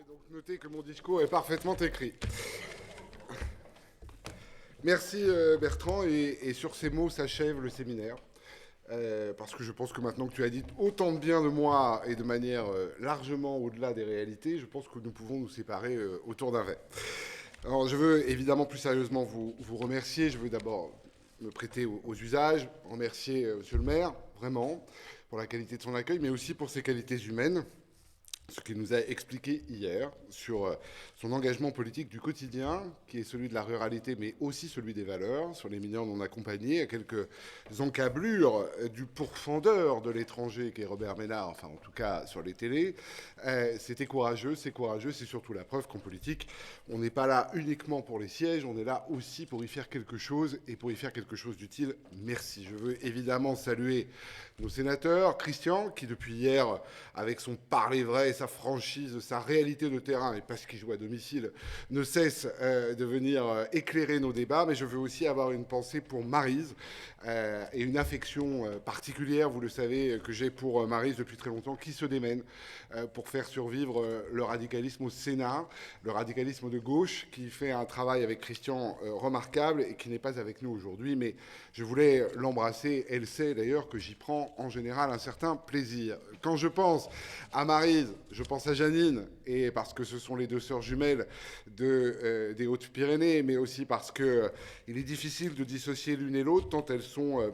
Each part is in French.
donc noter que mon discours est parfaitement écrit. Merci Bertrand, et sur ces mots s'achève le séminaire. Parce que je pense que maintenant que tu as dit autant de bien de moi et de manière largement au-delà des réalités, je pense que nous pouvons nous séparer autour d'un verre. Alors je veux évidemment plus sérieusement vous remercier. Je veux d'abord me prêter aux usages, remercier Monsieur le maire, vraiment, pour la qualité de son accueil, mais aussi pour ses qualités humaines. Ce qu'il nous a expliqué hier sur son engagement politique du quotidien, qui est celui de la ruralité, mais aussi celui des valeurs, sur les mineurs non accompagnés, à quelques encablures du pourfendeur de l'étranger, qui est Robert Ménard, enfin en tout cas sur les télés. C'était courageux, c'est surtout la preuve qu'en politique, on n'est pas là uniquement pour les sièges, on est là aussi pour y faire quelque chose, et pour y faire quelque chose d'utile. Merci. Je veux évidemment saluer nos sénateurs, Christian, qui depuis hier, avec son parler vrai, sa franchise, sa réalité de terrain, et parce qu'il joue à domicile, ne cesse de venir éclairer nos débats. Mais je veux aussi avoir une pensée pour Maryse, et une affection particulière, vous le savez, que j'ai pour Maryse depuis très longtemps, qui se démène pour faire survivre le radicalisme au Sénat, le radicalisme de gauche, qui fait un travail avec Christian remarquable et qui n'est pas avec nous aujourd'hui. Mais je voulais l'embrasser. Elle sait d'ailleurs que j'y prends en général un certain plaisir. Quand je pense à Maryse, je pense à Janine, et parce que ce sont les deux sœurs jumelles des Hautes-Pyrénées, mais aussi parce qu'il est difficile de dissocier l'une et l'autre, tant elles sont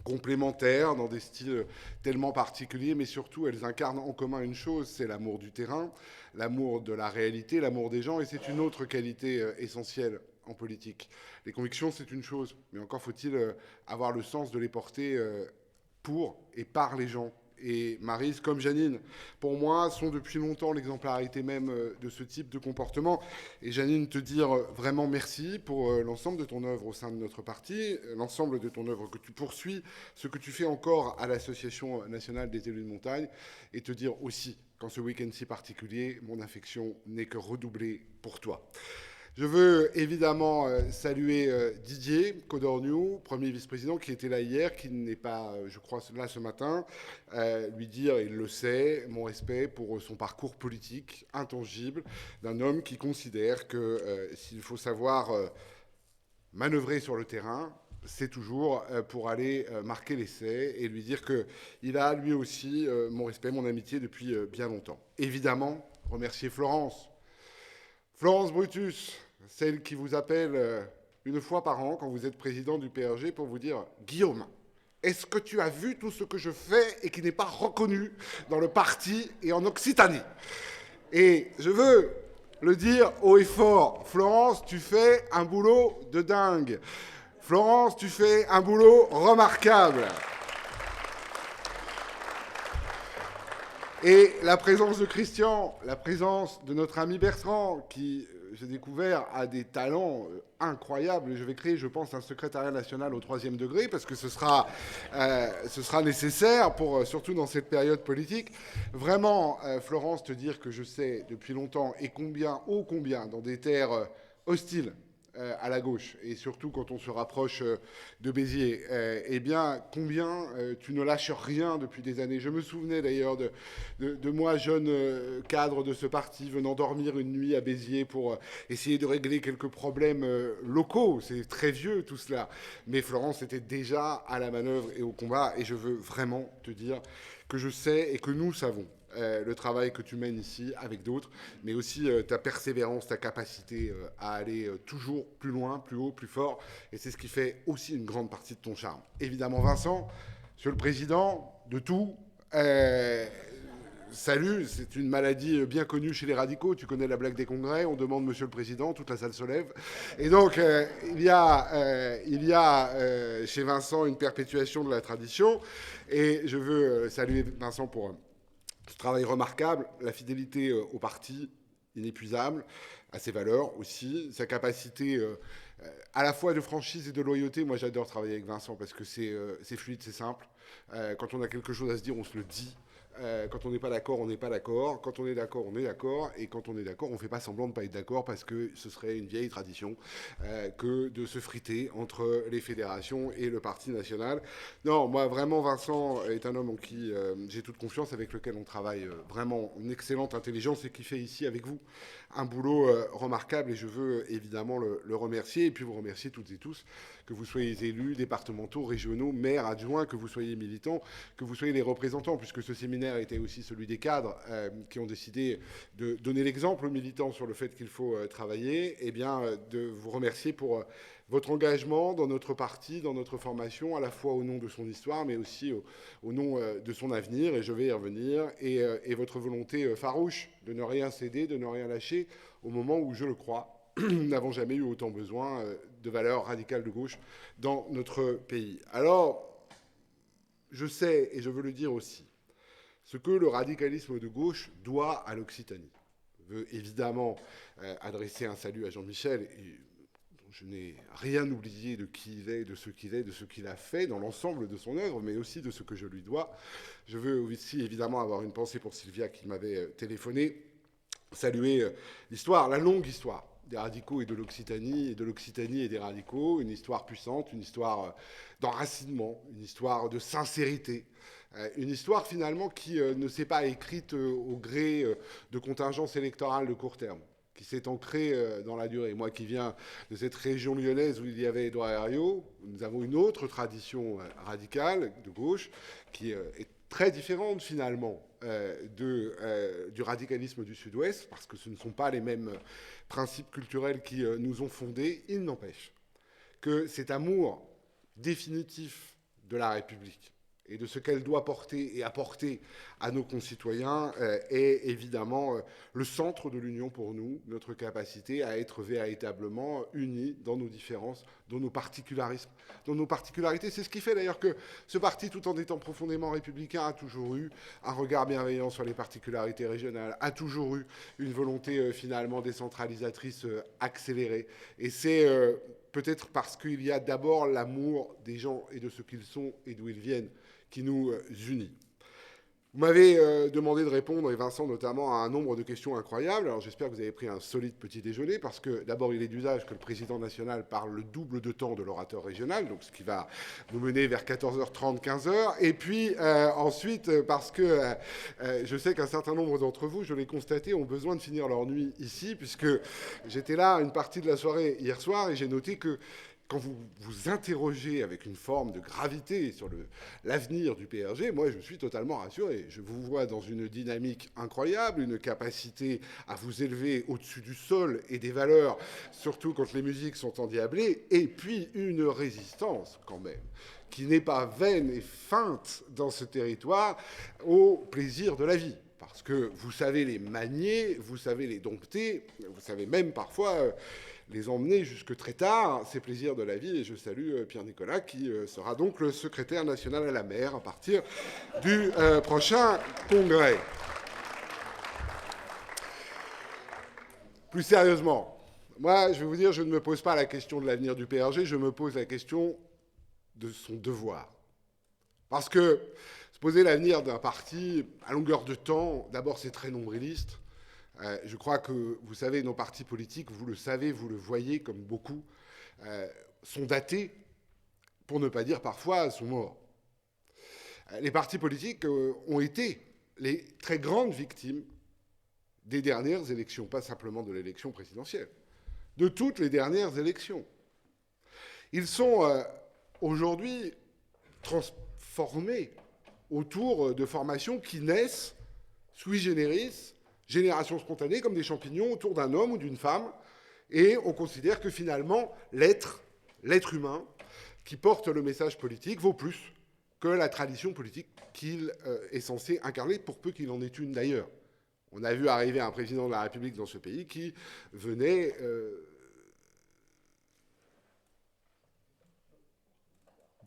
complémentaires, dans des styles tellement particuliers, mais surtout elles incarnent en commun une chose, c'est l'amour du terrain, l'amour de la réalité, l'amour des gens, et c'est une autre qualité essentielle en politique. Les convictions, c'est une chose, mais encore faut-il avoir le sens de les porter pour et par les gens. Et Maryse, comme Janine, pour moi, sont depuis longtemps l'exemplarité même de ce type de comportement. Et Janine, te dire vraiment merci pour l'ensemble de ton œuvre au sein de notre parti, l'ensemble de ton œuvre que tu poursuis, ce que tu fais encore à l'Association nationale des élus de montagne, et te dire aussi qu'en ce week-end si particulier, mon affection n'est que redoublée pour toi. Je veux évidemment saluer Didier Codorniou, premier vice-président, qui était là hier, qui n'est pas, je crois, là ce matin, lui dire, il le sait, mon respect pour son parcours politique intangible d'un homme qui considère que s'il faut savoir manœuvrer sur le terrain, c'est toujours pour aller marquer l'essai, et lui dire qu'il a lui aussi mon respect, mon amitié depuis bien longtemps. Évidemment, remercier Florence Brutus, celle qui vous appelle une fois par an quand vous êtes président du PRG pour vous dire « Guillaume, est-ce que tu as vu tout ce que je fais et qui n'est pas reconnu dans le parti et en Occitanie ?» Et je veux le dire haut et fort, Florence, tu fais un boulot de dingue. Florence, tu fais un boulot remarquable. Et la présence de Christian, la présence de notre ami Bertrand, qui, j'ai découvert, a des talents incroyables. Je vais créer, je pense, un secrétariat national au 3e degré, parce que ce sera nécessaire, surtout dans cette période politique. Vraiment, Florence, te dire que je sais depuis longtemps, et combien, ô combien, dans des terres hostiles, à la gauche, et surtout quand on se rapproche de Béziers, eh bien, combien tu ne lâches rien depuis des années. Je me souvenais d'ailleurs de moi, jeune cadre de ce parti, venant dormir une nuit à Béziers pour essayer de régler quelques problèmes locaux. C'est très vieux tout cela. Mais Florence était déjà à la manœuvre et au combat, et je veux vraiment te dire que je sais et que nous savons le travail que tu mènes ici avec d'autres, mais aussi ta persévérance, ta capacité à aller toujours plus loin, plus haut, plus fort. Et c'est ce qui fait aussi une grande partie de ton charme. Évidemment, Vincent, Monsieur le Président, de tout. Salut, c'est une maladie bien connue chez les radicaux. Tu connais la blague des congrès, on demande Monsieur le Président, toute la salle se lève. Et donc, il y a chez Vincent une perpétuation de la tradition. Et je veux saluer Vincent pour ce travail remarquable, la fidélité au parti inépuisable, à ses valeurs aussi, sa capacité à la fois de franchise et de loyauté. Moi, j'adore travailler avec Vincent parce que c'est fluide, c'est simple. Quand on a quelque chose à se dire, on se le dit. Quand on n'est pas d'accord, on n'est pas d'accord. Quand on est d'accord, on est d'accord. Et quand on est d'accord, on ne fait pas semblant de ne pas être d'accord parce que ce serait une vieille tradition que de se friter entre les fédérations et le Parti national. Non, moi, vraiment, Vincent est un homme en qui j'ai toute confiance, avec lequel on travaille vraiment en excellente intelligence et qui fait ici, avec vous, un boulot remarquable. Et je veux évidemment le remercier. Et puis vous remercier toutes et tous, que vous soyez élus, départementaux, régionaux, maires, adjoints, que vous soyez militants, que vous soyez les représentants, puisque ce séminaire était aussi celui des cadres qui ont décidé de donner l'exemple aux militants sur le fait qu'il faut travailler, et bien de vous remercier pour votre engagement dans notre parti, dans notre formation, à la fois au nom de son histoire, mais aussi au nom de son avenir, et je vais y revenir, et votre volonté farouche de ne rien céder, de ne rien lâcher, au moment où, je le crois, nous n'avons jamais eu autant besoin de valeurs radicales de gauche dans notre pays. Alors, je sais, et je veux le dire aussi, ce que le radicalisme de gauche doit à l'Occitanie. Je veux évidemment adresser un salut à Jean-Michel. Je n'ai rien oublié de qui il est, de ce qu'il est, de ce qu'il a fait dans l'ensemble de son œuvre, mais aussi de ce que je lui dois. Je veux aussi évidemment avoir une pensée pour Sylvia qui m'avait téléphoné, saluer l'histoire, la longue histoire des radicaux et de l'Occitanie et des radicaux, une histoire puissante, une histoire d'enracinement, une histoire de sincérité, une histoire finalement qui ne s'est pas écrite au gré de contingences électorales de court terme, qui s'est ancrée dans la durée. Moi qui viens de cette région lyonnaise où il y avait Édouard Herriot, nous avons une autre tradition radicale de gauche qui est très différente finalement du radicalisme du Sud-Ouest, parce que ce ne sont pas les mêmes principes culturels qui nous ont fondés. Il n'empêche que cet amour définitif de la République et de ce qu'elle doit porter et apporter à nos concitoyens est évidemment le centre de l'union pour nous, notre capacité à être véritablement unis dans nos différences, dans nos particularismes, dans nos particularités. C'est ce qui fait d'ailleurs que ce parti, tout en étant profondément républicain, a toujours eu un regard bienveillant sur les particularités régionales, a toujours eu une volonté finalement décentralisatrice accélérée. Et c'est peut-être parce qu'il y a d'abord l'amour des gens et de ce qu'ils sont et d'où ils viennent qui nous unit. Vous m'avez demandé de répondre, et Vincent notamment, à un nombre de questions incroyables. Alors j'espère que vous avez pris un solide petit déjeuner, parce que d'abord il est d'usage que le président national parle le double de temps de l'orateur régional, donc ce qui va nous mener vers 14h30, 15h. Et puis ensuite, parce que je sais qu'un certain nombre d'entre vous, je l'ai constaté, ont besoin de finir leur nuit ici, puisque j'étais là une partie de la soirée hier soir, et j'ai noté que quand vous vous interrogez avec une forme de gravité sur l'avenir du PRG, moi, je suis totalement rassuré. Je vous vois dans une dynamique incroyable, une capacité à vous élever au-dessus du sol et des valeurs, surtout quand les musiques sont endiablées, et puis une résistance, quand même, qui n'est pas vaine et feinte dans ce territoire au plaisir de la vie. Parce que vous savez les manier, vous savez les dompter, vous savez même parfois les emmener jusque très tard, ces plaisirs de la vie. Et je salue Pierre Nicolas, qui sera donc le secrétaire national à la mer à partir du prochain congrès. Plus sérieusement, moi, je vais vous dire, je ne me pose pas la question de l'avenir du PRG, je me pose la question de son devoir. Parce que se poser l'avenir d'un parti à longueur de temps, d'abord, c'est très nombriliste. Je crois que, vous savez, nos partis politiques, vous le savez, vous le voyez comme beaucoup, sont datés, pour ne pas dire parfois, sont morts. Les partis politiques ont été les très grandes victimes des dernières élections, pas simplement de l'élection présidentielle, de toutes les dernières élections. Ils sont aujourd'hui transformés autour de formations qui naissent sui generis, génération spontanée, comme des champignons autour d'un homme ou d'une femme, et on considère que finalement l'être humain qui porte le message politique vaut plus que la tradition politique qu'il est censé incarner, pour peu qu'il en ait une d'ailleurs. On a vu arriver un président de la République dans ce pays qui venait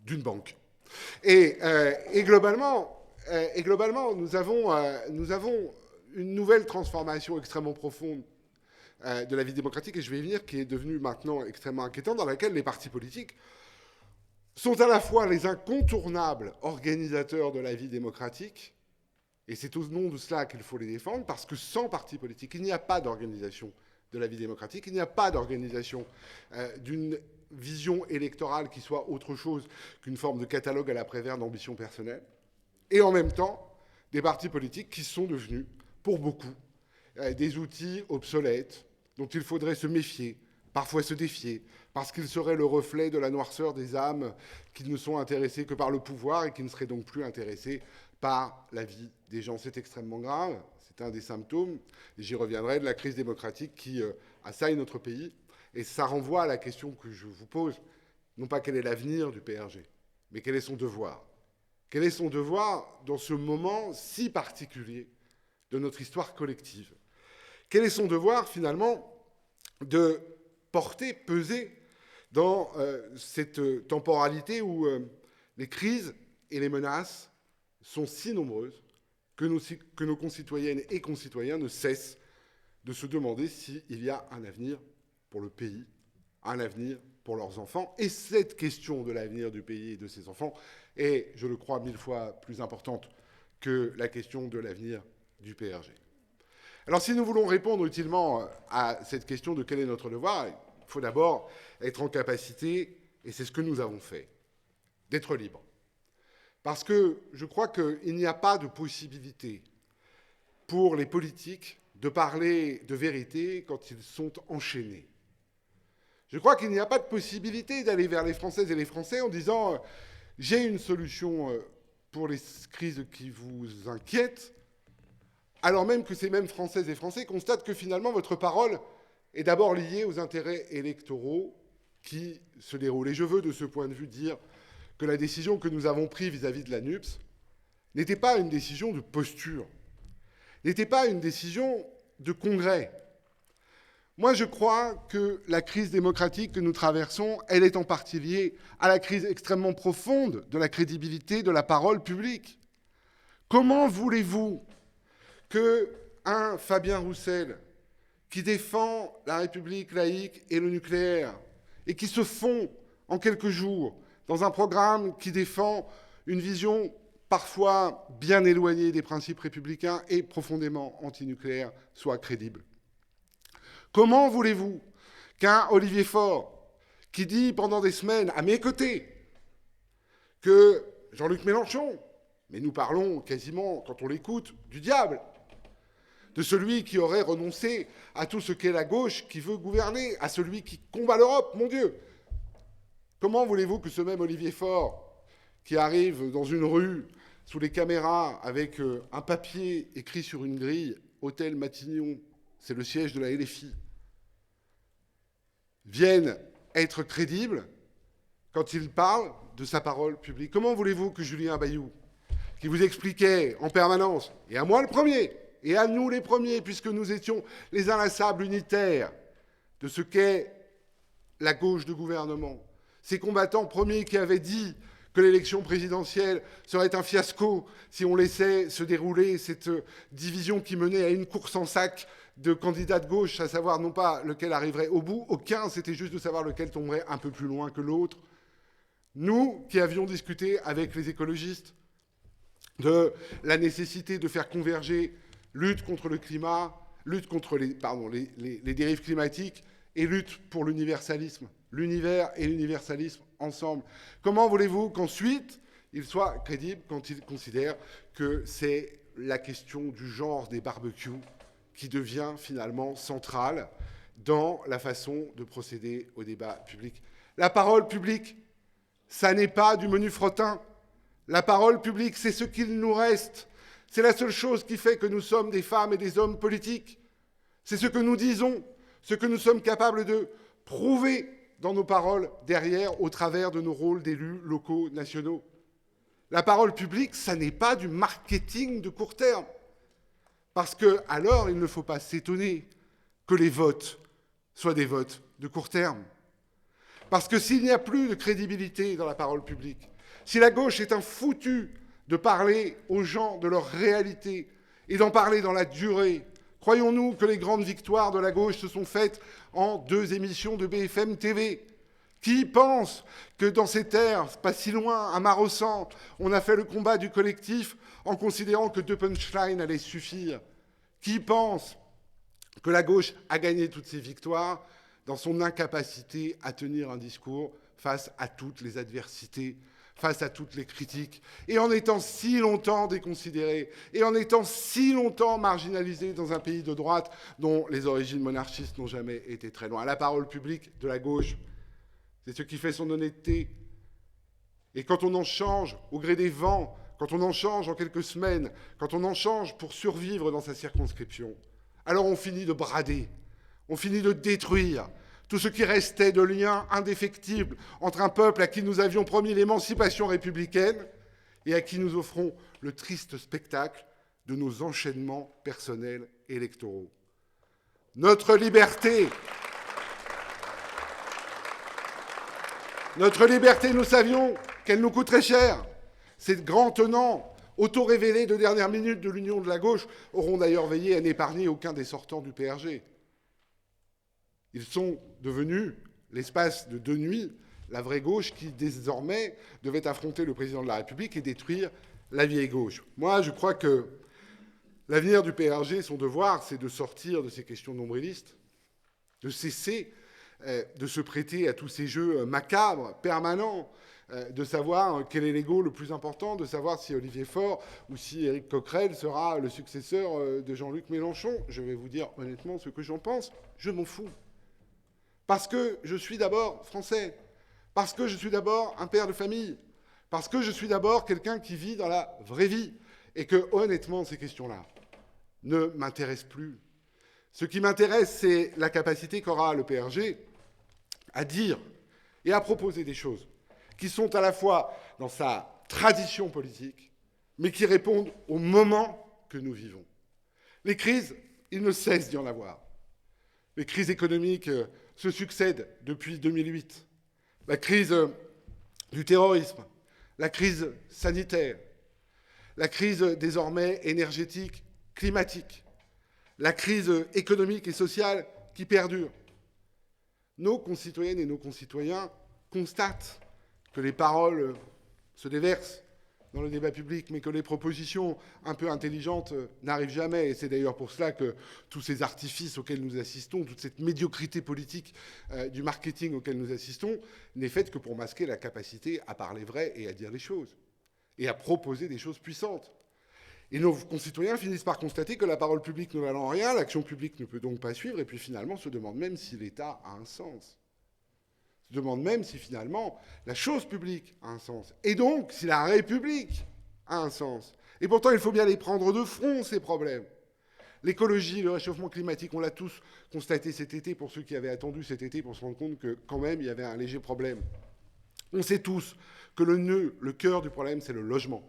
d'une banque. Et globalement, nous avons une nouvelle transformation extrêmement profonde de la vie démocratique, et je vais y venir, qui est devenue maintenant extrêmement inquiétante, dans laquelle les partis politiques sont à la fois les incontournables organisateurs de la vie démocratique Et c'est au nom de cela qu'il faut les défendre, parce que sans parti politique, il n'y a pas d'organisation de la vie démocratique, il n'y a pas d'organisation d'une vision électorale qui soit autre chose qu'une forme de catalogue à la Prévert d'ambition personnelle. Et en même temps, des partis politiques qui sont devenus, pour beaucoup, des outils obsolètes dont il faudrait se méfier, parfois se défier, parce qu'ils seraient le reflet de la noirceur des âmes qui ne sont intéressées que par le pouvoir et qui ne seraient donc plus intéressées par la vie des gens. C'est extrêmement grave, c'est un des symptômes, et j'y reviendrai, de la crise démocratique qui assaille notre pays. Et ça renvoie à la question que je vous pose, non pas quel est l'avenir du PRG, mais quel est son devoir. Quel est son devoir dans ce moment si particulier de notre histoire collective? Quel est son devoir, finalement, de porter, peser dans cette temporalité où les crises et les menaces sont si nombreuses que nos concitoyennes et concitoyens ne cessent de se demander s'il y a un avenir pour le pays, un avenir pour leurs enfants. Et cette question de l'avenir du pays et de ses enfants est, je le crois, 1000 fois plus importante que la question de l'avenir du PRG. Alors si nous voulons répondre utilement à cette question de quel est notre devoir, il faut d'abord être en capacité, et c'est ce que nous avons fait, d'être libre. Parce que je crois qu'il n'y a pas de possibilité pour les politiques de parler de vérité quand ils sont enchaînés. Je crois qu'il n'y a pas de possibilité d'aller vers les Françaises et les Français en disant « j'ai une solution pour les crises qui vous inquiètent », alors même que ces mêmes Françaises et Français constatent que finalement votre parole est d'abord liée aux intérêts électoraux qui se déroulent. Et je veux de ce point de vue dire que la décision que nous avons prise vis-à-vis de la NUPES n'était pas une décision de posture, n'était pas une décision de congrès. Moi, je crois que la crise démocratique que nous traversons, elle est en partie liée à la crise extrêmement profonde de la crédibilité de la parole publique. Comment voulez-vous qu'un Fabien Roussel, qui défend la République laïque et le nucléaire, et qui se fond en quelques jours dans un programme qui défend une vision parfois bien éloignée des principes républicains et profondément antinucléaire, soit crédible? Comment voulez-vous qu'un Olivier Faure, qui dit pendant des semaines à mes côtés que Jean-Luc Mélenchon, mais nous parlons quasiment, quand on l'écoute, du diable, de celui qui aurait renoncé à tout ce qu'est la gauche qui veut gouverner, à celui qui combat l'Europe, mon Dieu. Comment voulez-vous que ce même Olivier Faure, qui arrive dans une rue, sous les caméras, avec un papier écrit sur une grille, « Hôtel Matignon », c'est le siège de la LFI, vienne être crédible quand il parle de sa parole publique? Comment voulez-vous que Julien Bayou, qui vous expliquait en permanence, et à moi le premier, et à nous les premiers, puisque nous étions les inlassables unitaires de ce qu'est la gauche de gouvernement, ces combattants premiers qui avaient dit que l'élection présidentielle serait un fiasco si on laissait se dérouler cette division qui menait à une course en sac de candidats de gauche, à savoir non pas lequel arriverait au bout, aucun, c'était juste de savoir lequel tomberait un peu plus loin que l'autre. Nous qui avions discuté avec les écologistes de la nécessité de faire converger lutte contre le climat, lutte contre les dérives climatiques et lutte pour l'universalisme, l'univers et l'universalisme ensemble. Comment voulez-vous qu'ensuite il soit crédible quand il considère que c'est la question du genre des barbecues qui devient finalement centrale dans la façon de procéder au débat public? La parole publique, ça n'est pas du menu fretin. La parole publique, c'est ce qu'il nous reste. C'est la seule chose qui fait que nous sommes des femmes et des hommes politiques. C'est ce que nous disons, ce que nous sommes capables de prouver dans nos paroles derrière, au travers de nos rôles d'élus locaux, nationaux. La parole publique, ça n'est pas du marketing de court terme. Parce que, alors, il ne faut pas s'étonner que les votes soient des votes de court terme. Parce que s'il n'y a plus de crédibilité dans la parole publique, si la gauche est un foutu de parler aux gens de leur réalité et d'en parler dans la durée, croyons-nous que les grandes victoires de la gauche se sont faites en 2 émissions de BFM TV, Qui pense que dans ces terres, pas si loin, à Marossan, on a fait le combat du collectif en considérant que deux punchlines allaient suffire? Qui pense que la gauche a gagné toutes ses victoires dans son incapacité à tenir un discours face à toutes les adversités, face à toutes les critiques, et en étant si longtemps déconsidéré, et en étant si longtemps marginalisé dans un pays de droite dont les origines monarchistes n'ont jamais été très loin? La parole publique de la gauche, c'est ce qui fait son honnêteté. Et quand on en change au gré des vents, quand on en change en quelques semaines, quand on en change pour survivre dans sa circonscription, alors on finit de brader, on finit de détruire tout ce qui restait de lien indéfectible entre un peuple à qui nous avions promis l'émancipation républicaine et à qui nous offrons le triste spectacle de nos enchaînements personnels électoraux. Notre liberté, nous savions qu'elle nous coûterait cher. Ces grands tenants, auto-révélés de dernière minute de l'union de la gauche, auront d'ailleurs veillé à n'épargner aucun des sortants du PRG. Ils sont devenus, l'espace de 2 nuits, la vraie gauche qui, désormais, devait affronter le président de la République et détruire la vieille gauche. Moi, je crois que l'avenir du PRG, son devoir, c'est de sortir de ces questions nombrilistes, de cesser de se prêter à tous ces jeux macabres, permanents, de savoir quel est l'ego le plus important, de savoir si Olivier Faure ou si Éric Coquerel sera le successeur de Jean-Luc Mélenchon. Je vais vous dire honnêtement ce que j'en pense, je m'en fous. Parce que je suis d'abord français, parce que je suis d'abord un père de famille, parce que je suis d'abord quelqu'un qui vit dans la vraie vie, et que honnêtement ces questions-là ne m'intéressent plus. Ce qui m'intéresse, c'est la capacité qu'aura le PRG à dire et à proposer des choses qui sont à la fois dans sa tradition politique, mais qui répondent au moment que nous vivons. Les crises, il ne cesse d'y en avoir. Les crises économiques se succèdent depuis 2008. La crise du terrorisme, la crise sanitaire, la crise désormais énergétique, climatique, la crise économique et sociale qui perdure. Nos concitoyennes et nos concitoyens constatent que les paroles se déversent dans le débat public, mais que les propositions un peu intelligentes n'arrivent jamais. Et c'est d'ailleurs pour cela que tous ces artifices auxquels nous assistons, toute cette médiocrité politique du marketing auquel nous assistons, n'est faite que pour masquer la capacité à parler vrai et à dire les choses, et à proposer des choses puissantes. Et nos concitoyens finissent par constater que la parole publique ne valant rien, l'action publique ne peut donc pas suivre, et puis finalement se demandent même si l'État a un sens. Se demandent même si finalement la chose publique a un sens. Et donc si la République a un sens. Et pourtant il faut bien les prendre de front, ces problèmes. L'écologie, le réchauffement climatique, on l'a tous constaté cet été, pour ceux qui avaient attendu cet été pour se rendre compte que quand même il y avait un léger problème. On sait tous que le nœud, le cœur du problème, c'est le logement.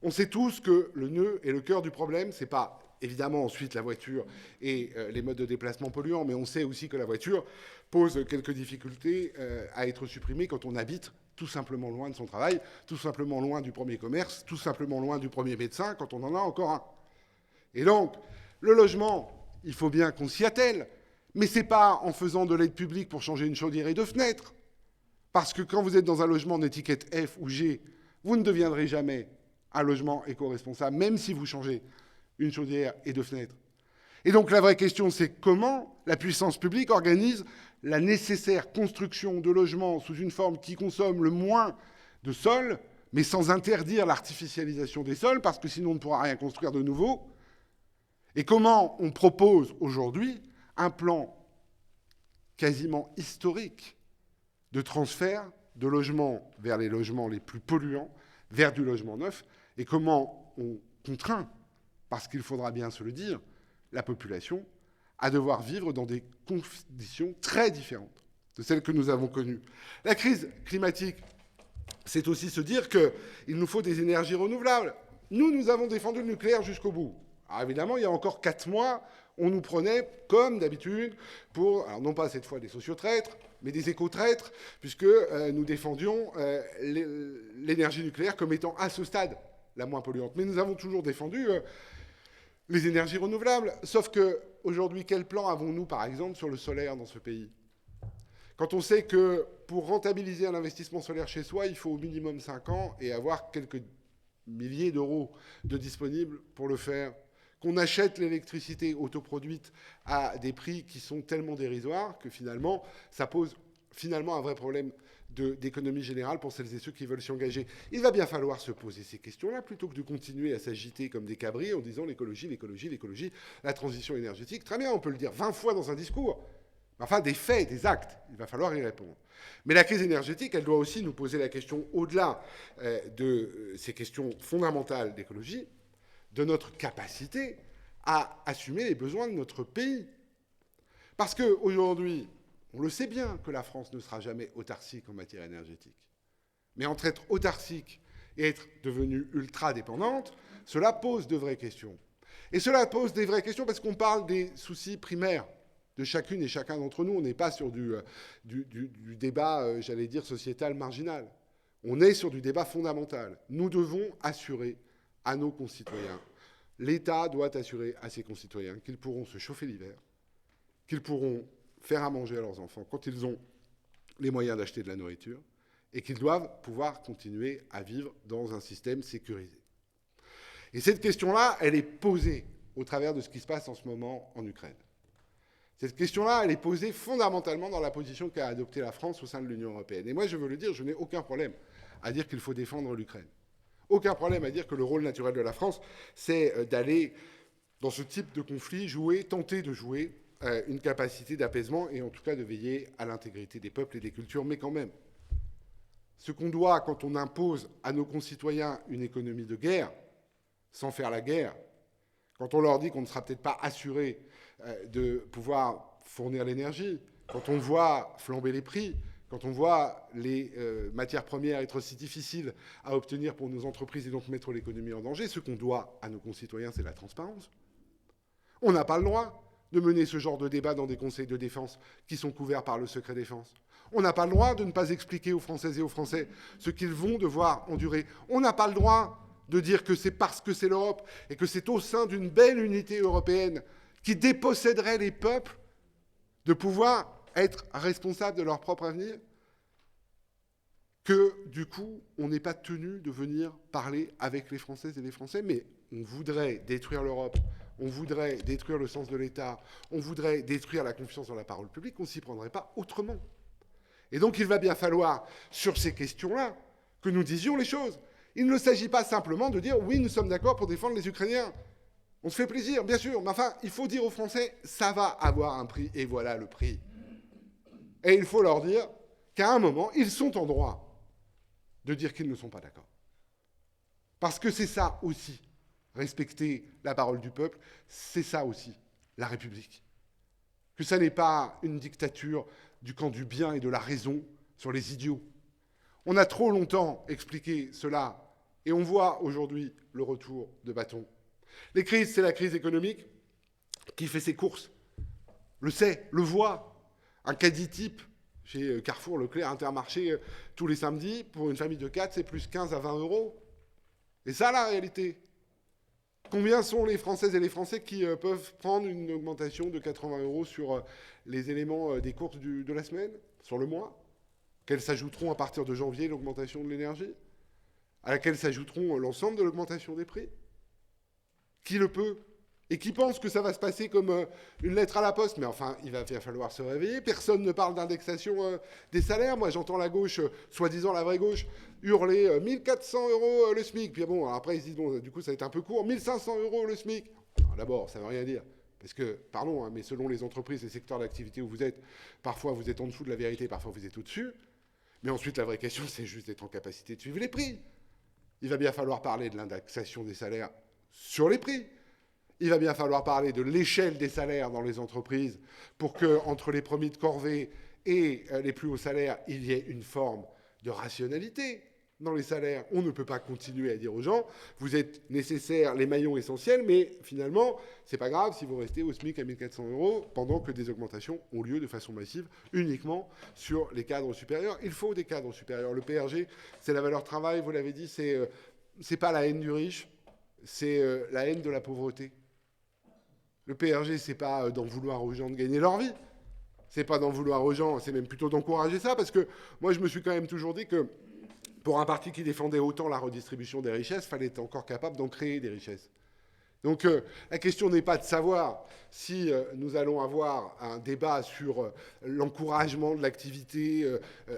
On sait tous que le nœud et le cœur du problème, c'est pas évidemment ensuite la voiture et les modes de déplacement polluants, mais on sait aussi que la voiture pose quelques difficultés à être supprimée quand on habite tout simplement loin de son travail, tout simplement loin du premier commerce, tout simplement loin du premier médecin, quand on en a encore un. Et donc, le logement, il faut bien qu'on s'y attelle, mais c'est pas en faisant de l'aide publique pour changer une chaudière et deux fenêtres. Parce que quand vous êtes dans un logement d'étiquette F ou G, vous ne deviendrez jamais un logement éco-responsable, même si vous changez une chaudière et deux fenêtres. Et donc la vraie question, c'est comment la puissance publique organise la nécessaire construction de logements sous une forme qui consomme le moins de sol, mais sans interdire l'artificialisation des sols, parce que sinon on ne pourra rien construire de nouveau. Et comment on propose aujourd'hui un plan quasiment historique de transfert de logements vers les logements les plus polluants, vers du logement neuf, et comment on contraint, parce qu'il faudra bien se le dire, la population à devoir vivre dans des conditions très différentes de celles que nous avons connues. La crise climatique, c'est aussi se dire qu'il nous faut des énergies renouvelables. Nous avons défendu le nucléaire jusqu'au bout. Alors évidemment, il y a encore 4 mois, on nous prenait, comme d'habitude, pour, alors non pas cette fois des sociotraîtres, mais des éco-traîtres, puisque nous défendions l'énergie nucléaire comme étant, à ce stade, la moins polluante. Mais nous avons toujours défendu les énergies renouvelables. Sauf qu'aujourd'hui, quel plan avons-nous, par exemple, sur le solaire dans ce pays ? Quand on sait que pour rentabiliser un investissement solaire chez soi, il faut au minimum 5 ans et avoir quelques milliers d'euros de disponibles pour le faire, qu'on achète l'électricité autoproduite à des prix qui sont tellement dérisoires que finalement, ça pose finalement un vrai problème d'économie générale pour celles et ceux qui veulent s'y engager. Il va bien falloir se poser ces questions-là plutôt que de continuer à s'agiter comme des cabris en disant l'écologie, l'écologie, l'écologie, la transition énergétique. Très bien, on peut le dire 20 fois dans un discours. Enfin, des faits, des actes, il va falloir y répondre. Mais la crise énergétique, elle doit aussi nous poser la question, au-delà de ces questions fondamentales d'écologie, de notre capacité à assumer les besoins de notre pays. Parce qu'aujourd'hui, on le sait bien que la France ne sera jamais autarcique en matière énergétique. Mais entre être autarcique et être devenue ultra dépendante, cela pose de vraies questions. Et cela pose des vraies questions parce qu'on parle des soucis primaires de chacune et chacun d'entre nous. On n'est pas sur du débat, j'allais dire, sociétal marginal. On est sur du débat fondamental. Nous devons assurer à nos concitoyens, l'État doit assurer à ses concitoyens qu'ils pourront se chauffer l'hiver, qu'ils pourront faire à manger à leurs enfants quand ils ont les moyens d'acheter de la nourriture, et qu'ils doivent pouvoir continuer à vivre dans un système sécurisé. Et cette question-là, elle est posée au travers de ce qui se passe en ce moment en Ukraine. Cette question-là, elle est posée fondamentalement dans la position qu'a adoptée la France au sein de l'Union européenne. Et moi, je veux le dire, je n'ai aucun problème à dire qu'il faut défendre l'Ukraine. Aucun problème à dire que le rôle naturel de la France, c'est d'aller, dans ce type de conflit, tenter de jouer une capacité d'apaisement et en tout cas de veiller à l'intégrité des peuples et des cultures. Mais quand même, ce qu'on doit, quand on impose à nos concitoyens une économie de guerre, sans faire la guerre, quand on leur dit qu'on ne sera peut-être pas assuré de pouvoir fournir l'énergie, quand on voit flamber les prix, quand on voit les matières premières être si difficiles à obtenir pour nos entreprises et donc mettre l'économie en danger, ce qu'on doit à nos concitoyens, c'est la transparence. On n'a pas le droit de mener ce genre de débat dans des conseils de défense qui sont couverts par le secret défense. On n'a pas le droit de ne pas expliquer aux Françaises et aux Français ce qu'ils vont devoir endurer. On n'a pas le droit de dire que c'est parce que c'est l'Europe et que c'est au sein d'une belle unité européenne qui déposséderait les peuples de pouvoir être responsables de leur propre avenir, que du coup, on n'est pas tenu de venir parler avec les Françaises et les Français, mais on voudrait détruire l'Europe, on voudrait détruire le sens de l'État, on voudrait détruire la confiance dans la parole publique, on ne s'y prendrait pas autrement. Et donc il va bien falloir, sur ces questions-là, que nous disions les choses. Il ne s'agit pas simplement de dire « oui, nous sommes d'accord pour défendre les Ukrainiens ». On se fait plaisir, bien sûr, mais enfin, il faut dire aux Français « ça va avoir un prix, et voilà le prix ». Et il faut leur dire qu'à un moment, ils sont en droit de dire qu'ils ne sont pas d'accord. Parce que c'est ça aussi, respecter la parole du peuple, c'est ça aussi, la République. Que ça n'est pas une dictature du camp du bien et de la raison sur les idiots. On a trop longtemps expliqué cela, et on voit aujourd'hui le retour de bâton. Les crises, c'est la crise économique qui fait ses courses, le sait, le voit. Un caddie type chez Carrefour, Leclerc, Intermarché, tous les samedis, pour une famille de 4, c'est plus 15 à 20 euros. Et ça, la réalité. Combien sont les Françaises et les Français qui peuvent prendre une augmentation de 80 euros sur les éléments des courses de la semaine, sur le mois, qu'elles s'ajouteront à partir de janvier l'augmentation de l'énergie, à laquelle s'ajouteront l'ensemble de l'augmentation des prix? Qui le peut? Et qui pense que ça va se passer comme une lettre à la poste? Mais enfin, il va falloir se réveiller. Personne ne parle d'indexation des salaires. Moi, j'entends la gauche, soi-disant la vraie gauche, hurler 1400 euros le SMIC. Puis bon, après, ils se disent, bon, du coup, ça va être un peu court. 1500 euros le SMIC. D'abord, ça ne veut rien dire. Parce que, pardon, hein, mais selon les entreprises et secteurs d'activité où vous êtes, parfois vous êtes en dessous de la vérité, parfois vous êtes au-dessus. Mais ensuite, la vraie question, c'est juste d'être en capacité de suivre les prix. Il va bien falloir parler de l'indexation des salaires sur les prix. Il va bien falloir parler de l'échelle des salaires dans les entreprises pour qu'entre les premiers de corvée et les plus hauts salaires, il y ait une forme de rationalité dans les salaires. On ne peut pas continuer à dire aux gens, vous êtes nécessaires, les maillons essentiels, mais finalement, c'est pas grave si vous restez au SMIC à 1400 euros pendant que des augmentations ont lieu de façon massive uniquement sur les cadres supérieurs. Il faut des cadres supérieurs. Le PRG, c'est la valeur travail, vous l'avez dit, c'est pas la haine du riche, c'est la haine de la pauvreté. Le PRG, c'est pas d'en vouloir aux gens de gagner leur vie. C'est pas d'en vouloir aux gens, c'est même plutôt d'encourager ça, parce que moi, je me suis quand même toujours dit que pour un parti qui défendait autant la redistribution des richesses, il fallait être encore capable d'en créer des richesses. Donc la question n'est pas de savoir si nous allons avoir un débat sur l'encouragement de l'activité,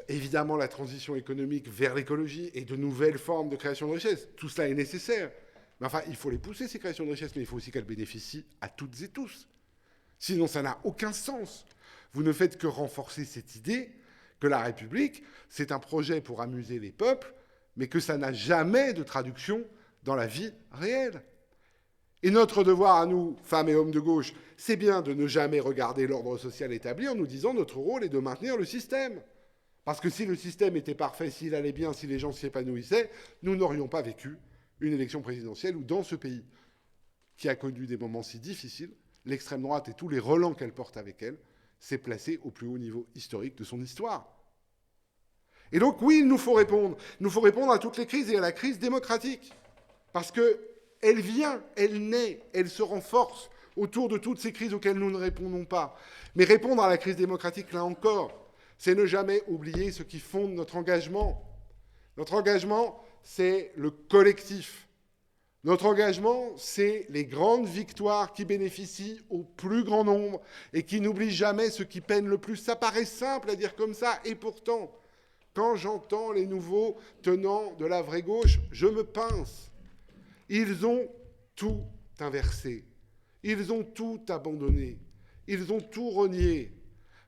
évidemment la transition économique vers l'écologie et de nouvelles formes de création de richesses. Tout cela est nécessaire. Mais enfin, il faut les pousser, ces créations de richesses, mais il faut aussi qu'elles bénéficient à toutes et tous. Sinon, ça n'a aucun sens. Vous ne faites que renforcer cette idée que la République, c'est un projet pour amuser les peuples, mais que ça n'a jamais de traduction dans la vie réelle. Et notre devoir à nous, femmes et hommes de gauche, c'est bien de ne jamais regarder l'ordre social établi en nous disant notre rôle est de maintenir le système. Parce que si le système était parfait, s'il allait bien, si les gens s'y épanouissaient, nous n'aurions pas vécu une élection présidentielle où, dans ce pays qui a connu des moments si difficiles, l'extrême droite et tous les relents qu'elle porte avec elle s'est placée au plus haut niveau historique de son histoire. Et donc, oui, il nous faut répondre. Il nous faut répondre à toutes les crises et à la crise démocratique. Parce qu'elle vient, elle naît, elle se renforce autour de toutes ces crises auxquelles nous ne répondons pas. Mais répondre à la crise démocratique, là encore, c'est ne jamais oublier ce qui fonde notre engagement. Notre engagement, c'est le collectif. Notre engagement, c'est les grandes victoires qui bénéficient au plus grand nombre et qui n'oublient jamais ceux qui peinent le plus. Ça paraît simple à dire comme ça, et pourtant, quand j'entends les nouveaux tenants de la vraie gauche, je me pince. Ils ont tout inversé. Ils ont tout abandonné. Ils ont tout renié.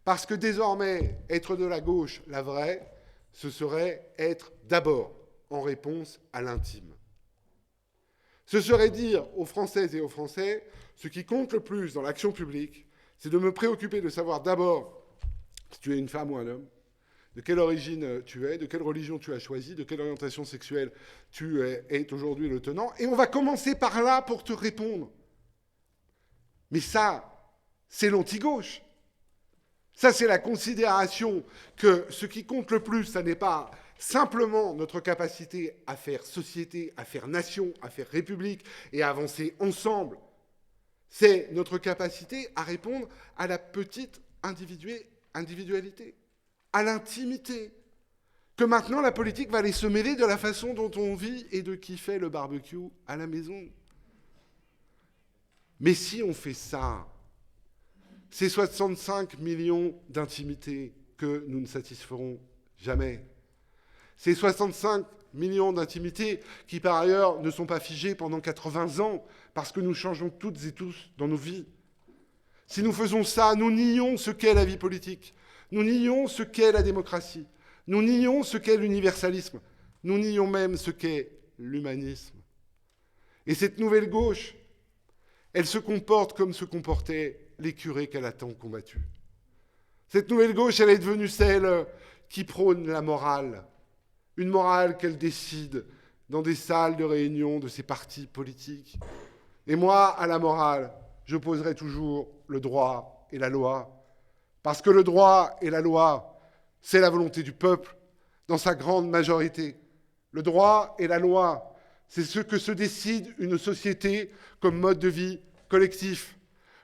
Parce que désormais, être de la gauche, la vraie, ce serait être d'abord en réponse à l'intime. Ce serait dire aux Françaises et aux Français, ce qui compte le plus dans l'action publique, c'est de me préoccuper de savoir d'abord si tu es une femme ou un homme, de quelle origine tu es, de quelle religion tu as choisi, de quelle orientation sexuelle tu es aujourd'hui le tenant. Et on va commencer par là pour te répondre. Mais ça, c'est l'anti-gauche. Ça, c'est la considération que ce qui compte le plus, ça n'est pas simplement notre capacité à faire société, à faire nation, à faire république et à avancer ensemble. C'est notre capacité à répondre à la petite individualité, à l'intimité. Que maintenant, la politique va aller se mêler de la façon dont on vit et de qui fait le barbecue à la maison. Mais si on fait ça, ces 65 millions d'intimités que nous ne satisferons jamais, ces 65 millions d'intimités qui, par ailleurs, ne sont pas figées pendant 80 ans, parce que nous changeons toutes et tous dans nos vies. Si nous faisons ça, nous nions ce qu'est la vie politique. Nous nions ce qu'est la démocratie. Nous nions ce qu'est l'universalisme. Nous nions même ce qu'est l'humanisme. Et cette nouvelle gauche, elle se comporte comme se comportaient les curés qu'elle a tant combattus. Cette nouvelle gauche, elle est devenue celle qui prône la morale. Une morale qu'elle décide dans des salles de réunion de ses partis politiques. Et moi, à la morale, j'opposerai toujours le droit et la loi. Parce que le droit et la loi, c'est la volonté du peuple, dans sa grande majorité. Le droit et la loi, c'est ce que se décide une société comme mode de vie collectif.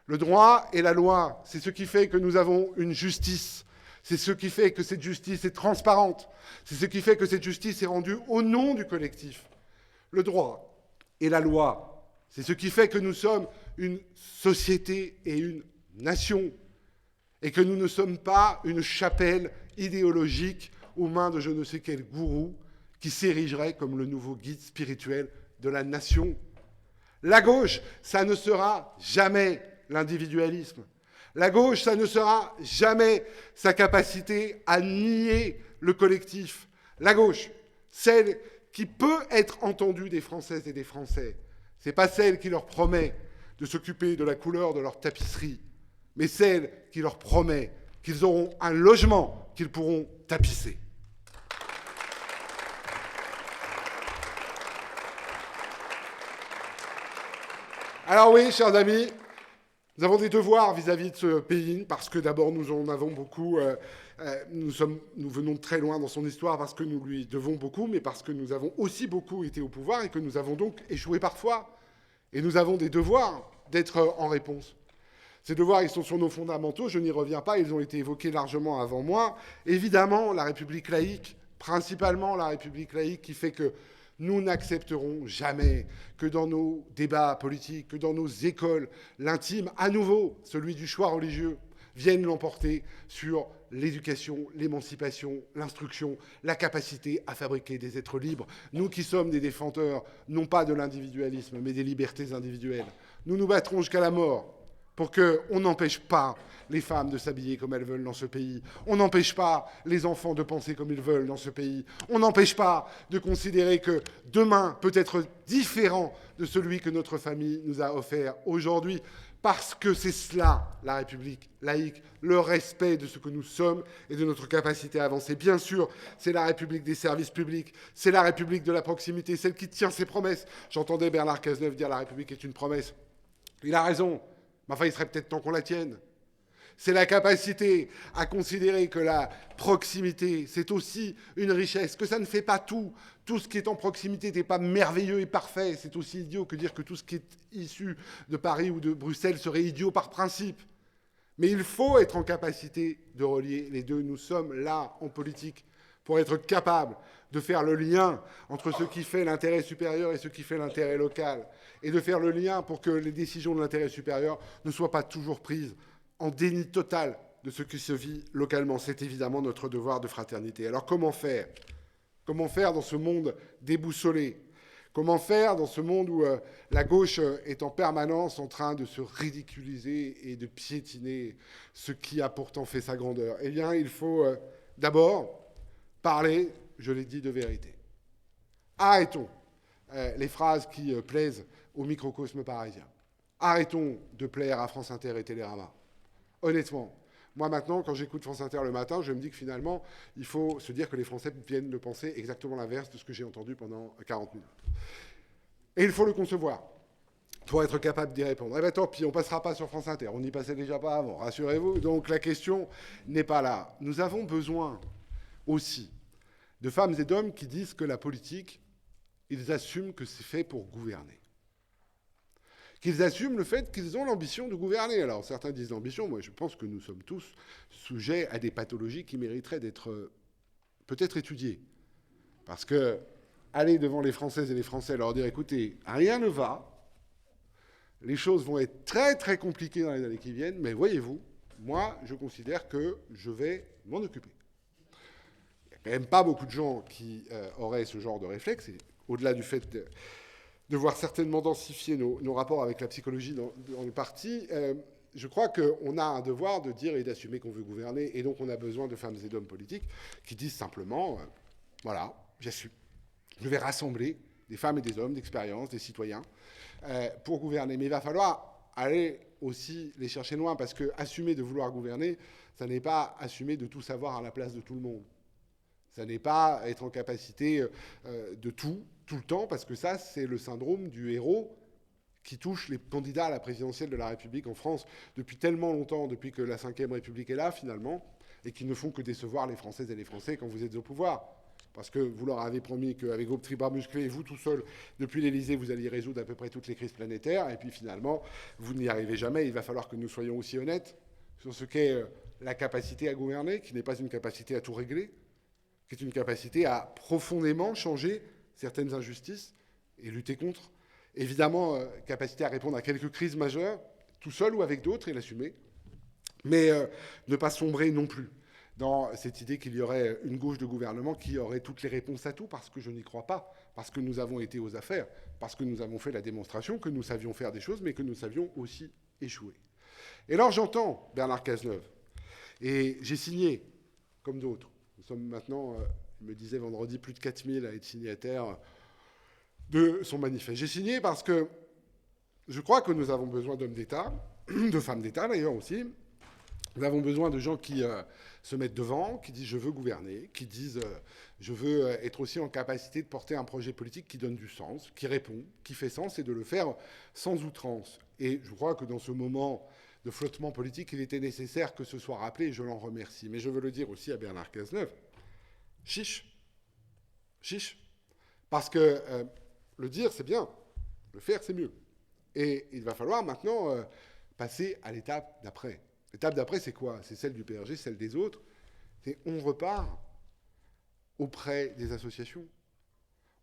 Le droit et la loi, c'est ce qui fait que nous avons une justice. C'est ce qui fait que cette justice est transparente. C'est ce qui fait que cette justice est rendue au nom du collectif. Le droit et la loi, c'est ce qui fait que nous sommes une société et une nation. Et que nous ne sommes pas une chapelle idéologique aux mains de je ne sais quel gourou qui s'érigerait comme le nouveau guide spirituel de la nation. La gauche, ça ne sera jamais l'individualisme. La gauche, ça ne sera jamais sa capacité à nier le collectif. La gauche, celle qui peut être entendue des Françaises et des Français, ce n'est pas celle qui leur promet de s'occuper de la couleur de leur tapisserie, mais celle qui leur promet qu'ils auront un logement qu'ils pourront tapisser. Alors oui, chers amis, nous avons des devoirs vis-à-vis de ce pays, parce que d'abord nous en avons beaucoup, nous venons de très loin dans son histoire parce que nous lui devons beaucoup, mais parce que nous avons aussi beaucoup été au pouvoir et que nous avons donc échoué parfois. Et nous avons des devoirs d'être en réponse. Ces devoirs, ils sont sur nos fondamentaux, je n'y reviens pas, ils ont été évoqués largement avant moi. Évidemment, la République laïque, principalement la République laïque, qui fait que nous n'accepterons jamais que dans nos débats politiques, que dans nos écoles, l'intime, à nouveau, celui du choix religieux, vienne l'emporter sur l'éducation, l'émancipation, l'instruction, la capacité à fabriquer des êtres libres. Nous qui sommes des défenseurs, non pas de l'individualisme, mais des libertés individuelles, nous nous battrons jusqu'à la mort pour qu'on n'empêche pas les femmes de s'habiller comme elles veulent dans ce pays. On n'empêche pas les enfants de penser comme ils veulent dans ce pays. On n'empêche pas de considérer que demain peut être différent de celui que notre famille nous a offert aujourd'hui. Parce que c'est cela, la République laïque, le respect de ce que nous sommes et de notre capacité à avancer. Bien sûr, c'est la République des services publics, c'est la République de la proximité, celle qui tient ses promesses. J'entendais Bernard Cazeneuve dire la République est une promesse. Il a raison, mais enfin, il serait peut-être temps qu'on la tienne. C'est la capacité à considérer que la proximité, c'est aussi une richesse, que ça ne fait pas tout. Tout ce qui est en proximité n'est pas merveilleux et parfait. C'est aussi idiot que dire que tout ce qui est issu de Paris ou de Bruxelles serait idiot par principe. Mais il faut être en capacité de relier les deux. Nous sommes là, en politique, pour être capables de faire le lien entre ce qui fait l'intérêt supérieur et ce qui fait l'intérêt local. Et de faire le lien pour que les décisions de l'intérêt supérieur ne soient pas toujours prises en déni total de ce qui se vit localement. C'est évidemment notre devoir de fraternité. Alors comment faire ? Comment faire dans ce monde déboussolé ? Comment faire dans ce monde où la gauche est en permanence en train de se ridiculiser et de piétiner ce qui a pourtant fait sa grandeur ? Eh bien, il faut d'abord parler, je l'ai dit, de vérité. Arrêtons les phrases qui plaisent au microcosme parisien. Arrêtons de plaire à France Inter et Télérama. Honnêtement, moi maintenant, quand j'écoute France Inter le matin, je me dis que finalement, il faut se dire que les Français viennent de penser exactement l'inverse de ce que j'ai entendu pendant 40 minutes. Et il faut le concevoir pour être capable d'y répondre. Eh bien tant pis, on ne passera pas sur France Inter, on n'y passait déjà pas avant, rassurez-vous. Donc la question n'est pas là. Nous avons besoin aussi de femmes et d'hommes qui disent que la politique, ils assument que c'est fait pour gouverner. Qu'ils assument le fait qu'ils ont l'ambition de gouverner. Alors certains disent l'ambition, moi je pense que nous sommes tous sujets à des pathologies qui mériteraient d'être peut-être étudiées. Parce que aller devant les Françaises et les Français leur dire écoutez, rien ne va, les choses vont être très très compliquées dans les années qui viennent, mais voyez-vous, moi je considère que je vais m'en occuper. Il n'y a quand même pas beaucoup de gens qui auraient ce genre de réflexe, et au-delà du fait de devoir certainement densifier nos rapports avec la psychologie dans le parti, je crois qu'on a un devoir de dire et d'assumer qu'on veut gouverner, et donc on a besoin de femmes et d'hommes politiques qui disent simplement, voilà, j'assume. Je vais rassembler des femmes et des hommes d'expérience, des citoyens, pour gouverner. Mais il va falloir aller aussi les chercher loin, parce que assumer de vouloir gouverner, ça n'est pas assumer de tout savoir à la place de tout le monde. Ça n'est pas être en capacité de tout le temps, parce que ça, c'est le syndrome du héros qui touche les candidats à la présidentielle de la République en France depuis tellement longtemps, depuis que la Ve République est là, finalement, et qui ne font que décevoir les Françaises et les Français quand vous êtes au pouvoir. Parce que vous leur avez promis qu'avec vos petits bras musclés, vous tout seul, depuis l'Élysée, vous alliez résoudre à peu près toutes les crises planétaires, et puis finalement, vous n'y arrivez jamais. Il va falloir que nous soyons aussi honnêtes sur ce qu'est la capacité à gouverner, qui n'est pas une capacité à tout régler, qui est une capacité à profondément changer certaines injustices et lutter contre. Évidemment, capacité à répondre à quelques crises majeures, tout seul ou avec d'autres, et l'assumer. Mais ne pas sombrer non plus dans cette idée qu'il y aurait une gauche de gouvernement qui aurait toutes les réponses à tout, parce que je n'y crois pas, parce que nous avons été aux affaires, parce que nous avons fait la démonstration que nous savions faire des choses, mais que nous savions aussi échouer. Et alors j'entends Bernard Cazeneuve, et j'ai signé, comme d'autres. Nous sommes maintenant, il me disait vendredi, plus de 4000 à être signataires de son manifeste. J'ai signé parce que je crois que nous avons besoin d'hommes d'État, de femmes d'État d'ailleurs aussi. Nous avons besoin de gens qui se mettent devant, qui disent « je veux gouverner », qui disent « je veux être aussi en capacité de porter un projet politique qui donne du sens, qui répond, qui fait sens, et de le faire sans outrance ». Et je crois que dans ce moment de flottement politique, il était nécessaire que ce soit rappelé, et je l'en remercie. Mais je veux le dire aussi à Bernard Cazeneuve. Chiche. Chiche. Parce que le dire, c'est bien. Le faire, c'est mieux. Et il va falloir maintenant passer à l'étape d'après. L'étape d'après, c'est quoi? C'est celle du PRG, celle des autres. C'est on repart auprès des associations.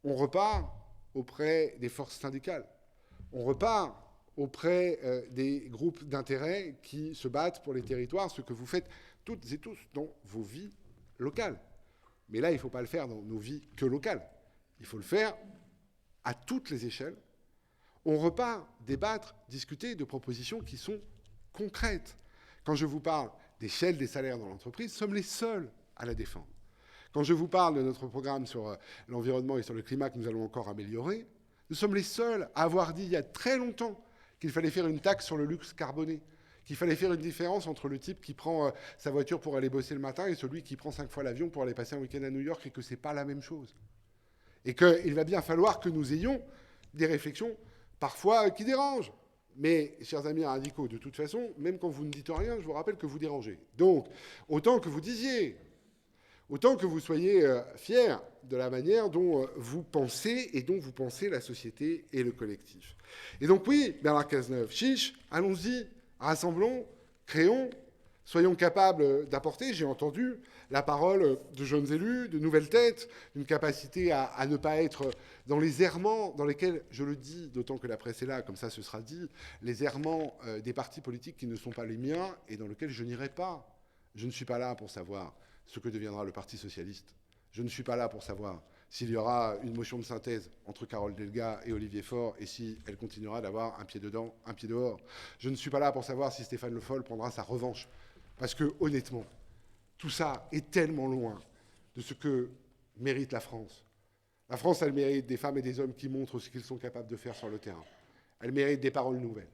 On repart auprès des forces syndicales. On repart auprès des groupes d'intérêt qui se battent pour les territoires, ce que vous faites toutes et tous dans vos vies locales. Mais là, il ne faut pas le faire dans nos vies que locales. Il faut le faire à toutes les échelles. On repart débattre, discuter de propositions qui sont concrètes. Quand je vous parle d'échelle des salaires dans l'entreprise, nous sommes les seuls à la défendre. Quand je vous parle de notre programme sur l'environnement et sur le climat que nous allons encore améliorer, nous sommes les seuls à avoir dit il y a très longtemps qu'il fallait faire une taxe sur le luxe carboné, qu'il fallait faire une différence entre le type qui prend sa voiture pour aller bosser le matin et celui qui prend 5 fois l'avion pour aller passer un week-end à New York, et que ce n'est pas la même chose. Et qu'il va bien falloir que nous ayons des réflexions parfois qui dérangent. Mais, chers amis radicaux, de toute façon, même quand vous ne dites rien, je vous rappelle que vous dérangez. Donc, autant que vous disiez, autant que vous soyez fiers de la manière dont vous pensez et dont vous pensez la société et le collectif. Et donc oui, Bernard Cazeneuve, chiche, allons-y, rassemblons, créons, soyons capables d'apporter, j'ai entendu la parole de jeunes élus, de nouvelles têtes, d'une capacité à ne pas être dans les errements dans lesquels, je le dis, d'autant que la presse est là, comme ça ce sera dit, les errements des partis politiques qui ne sont pas les miens et dans lesquels je n'irai pas. Je ne suis pas là pour savoir ce que deviendra le Parti socialiste. Je ne suis pas là pour savoir s'il y aura une motion de synthèse entre Carole Delga et Olivier Faure et si elle continuera d'avoir un pied dedans, un pied dehors. Je ne suis pas là pour savoir si Stéphane Le Foll prendra sa revanche. Parce que, honnêtement, tout ça est tellement loin de ce que mérite la France. La France, elle mérite des femmes et des hommes qui montrent ce qu'ils sont capables de faire sur le terrain. Elle mérite des paroles nouvelles.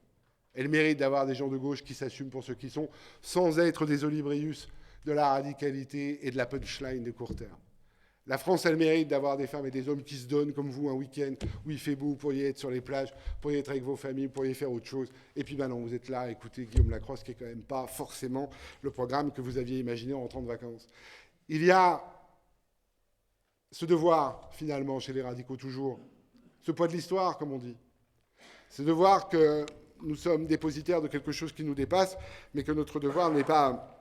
Elle mérite d'avoir des gens de gauche qui s'assument pour ce qu'ils sont, sans être des Olibrius de la radicalité et de la punchline de court terme. La France, elle mérite d'avoir des femmes et des hommes qui se donnent comme vous un week-end où il fait beau, vous pourriez être sur les plages, vous pourriez être avec vos familles, vous pourriez faire autre chose. Et puis maintenant, vous êtes là à écouter Guillaume Lacrosse, qui n'est quand même pas forcément le programme que vous aviez imaginé en rentrant de vacances. Il y a ce devoir, finalement, chez les radicaux toujours, ce poids de l'histoire, comme on dit. C'est de voir que nous sommes dépositaires de quelque chose qui nous dépasse, mais que notre devoir n'est pas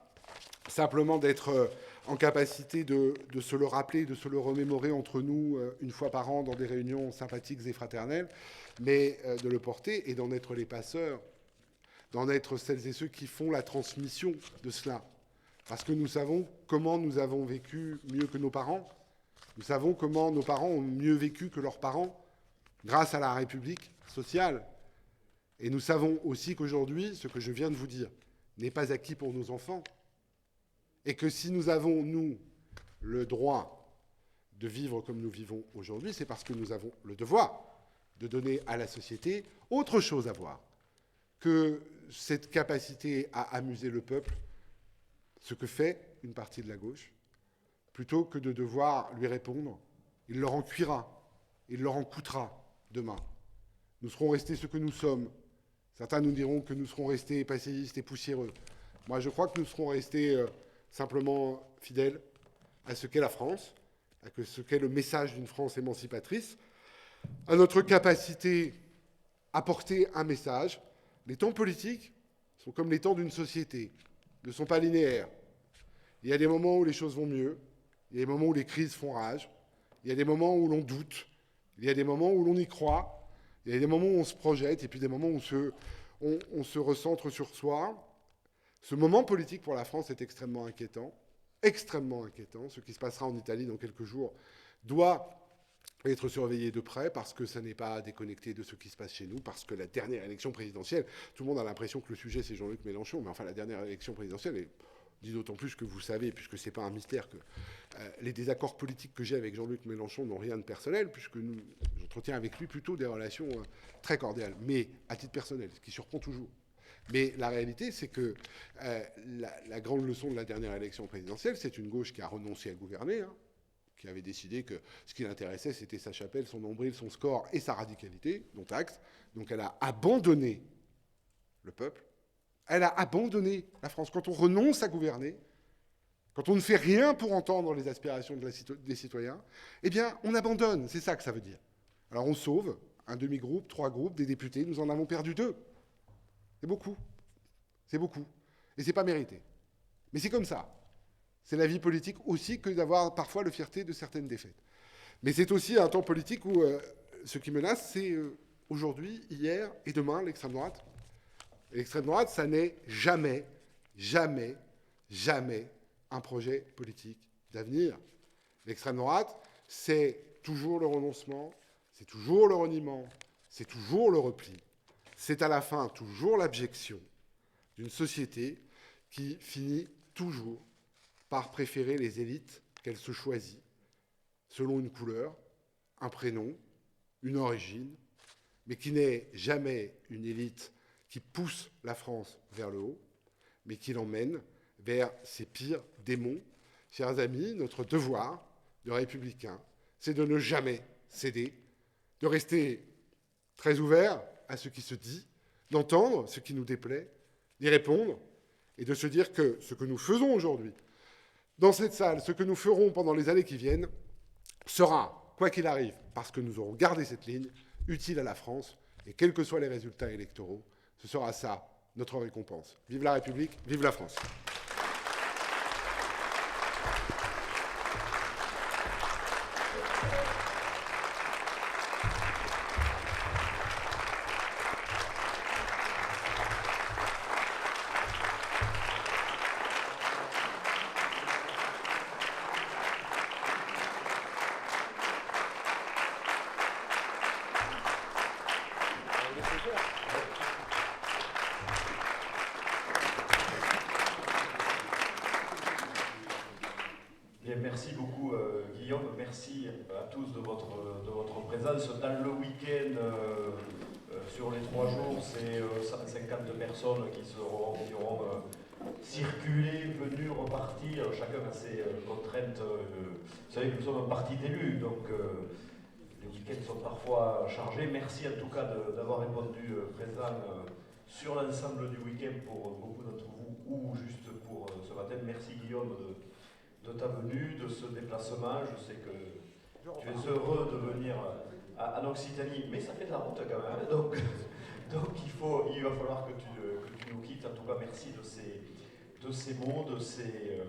simplement d'être en capacité de se le rappeler, de se le remémorer entre nous une fois par an dans des réunions sympathiques et fraternelles, mais de le porter et d'en être les passeurs, d'en être celles et ceux qui font la transmission de cela. Parce que nous savons comment nous avons vécu mieux que nos parents, nous savons comment nos parents ont mieux vécu que leurs parents, grâce à la République sociale. Et nous savons aussi qu'aujourd'hui, ce que je viens de vous dire n'est pas acquis pour nos enfants. Et que si nous avons, nous, le droit de vivre comme nous vivons aujourd'hui, c'est parce que nous avons le devoir de donner à la société autre chose à voir que cette capacité à amuser le peuple, ce que fait une partie de la gauche, plutôt que de devoir lui répondre. Il leur en cuira, il leur en coûtera demain. Nous serons restés ce que nous sommes. Certains nous diront que nous serons restés passéistes et poussiéreux. Moi, je crois que nous serons restés simplement fidèles à ce qu'est la France, à ce qu'est le message d'une France émancipatrice, à notre capacité à porter un message. Les temps politiques sont comme les temps d'une société, ne sont pas linéaires. Il y a des moments où les choses vont mieux, il y a des moments où les crises font rage, il y a des moments où l'on doute, il y a des moments où l'on y croit, il y a des moments où on se projette, et puis des moments où on se recentre sur soi. Ce moment politique pour la France est extrêmement inquiétant. Ce qui se passera en Italie dans quelques jours doit être surveillé de près parce que ça n'est pas déconnecté de ce qui se passe chez nous, parce que la dernière élection présidentielle, tout le monde a l'impression que le sujet c'est Jean-Luc Mélenchon, mais enfin la dernière élection présidentielle, et dit d'autant plus que vous savez, puisque ce n'est pas un mystère, que les désaccords politiques que j'ai avec Jean-Luc Mélenchon n'ont rien de personnel, puisque j'entretiens avec lui plutôt des relations très cordiales, mais à titre personnel, ce qui surprend toujours. Mais la réalité, c'est que la grande leçon de la dernière élection présidentielle, c'est une gauche qui a renoncé à gouverner, qui avait décidé que ce qui l'intéressait, c'était sa chapelle, son nombril, son score et sa radicalité, dont acte. Donc elle a abandonné le peuple, elle a abandonné la France. Quand on renonce à gouverner, quand on ne fait rien pour entendre les aspirations des citoyens, eh bien, on abandonne, c'est ça que ça veut dire. Alors on sauve un demi-groupe, 3 groupes, des députés, nous en avons perdu 2. C'est beaucoup. C'est beaucoup. Et c'est pas mérité. Mais c'est comme ça. C'est la vie politique aussi que d'avoir parfois le fierté de certaines défaites. Mais c'est aussi un temps politique où ce qui menace, c'est aujourd'hui, hier et demain l'extrême droite. Et l'extrême droite, ça n'est jamais, jamais, jamais un projet politique d'avenir. L'extrême droite, c'est toujours le renoncement, c'est toujours le reniement, c'est toujours le repli. C'est à la fin toujours l'abjection d'une société qui finit toujours par préférer les élites qu'elle se choisit, selon une couleur, un prénom, une origine, mais qui n'est jamais une élite qui pousse la France vers le haut, mais qui l'emmène vers ses pires démons. Chers amis, notre devoir de républicains, c'est de ne jamais céder, de rester très ouvert à ce qui se dit, d'entendre ce qui nous déplaît, d'y répondre, et de se dire que ce que nous faisons aujourd'hui, dans cette salle, ce que nous ferons pendant les années qui viennent, sera, quoi qu'il arrive, parce que nous aurons gardé cette ligne, utile à la France, et quels que soient les résultats électoraux, ce sera ça, notre récompense. Vive la République, vive la France. Bien, merci beaucoup Guillaume, merci à tous de votre présence. Dans le week-end, sur les 3 jours, c'est 150 personnes qui auront circulé, venues, reparties. Chacun a ses contraintes. Vous savez que nous sommes un parti d'élus, donc les week-ends sont parfois chargés. Merci en tout cas d'avoir répondu présent sur l'ensemble du week-end pour beaucoup d'entre vous, ou juste pour ce matin. Merci Guillaume de ta venue, de ce déplacement. Je sais que tu es heureux de venir en Occitanie, mais ça fait de la route quand même. Donc il va falloir que tu nous quittes. En tout cas, merci de ces mots, de ces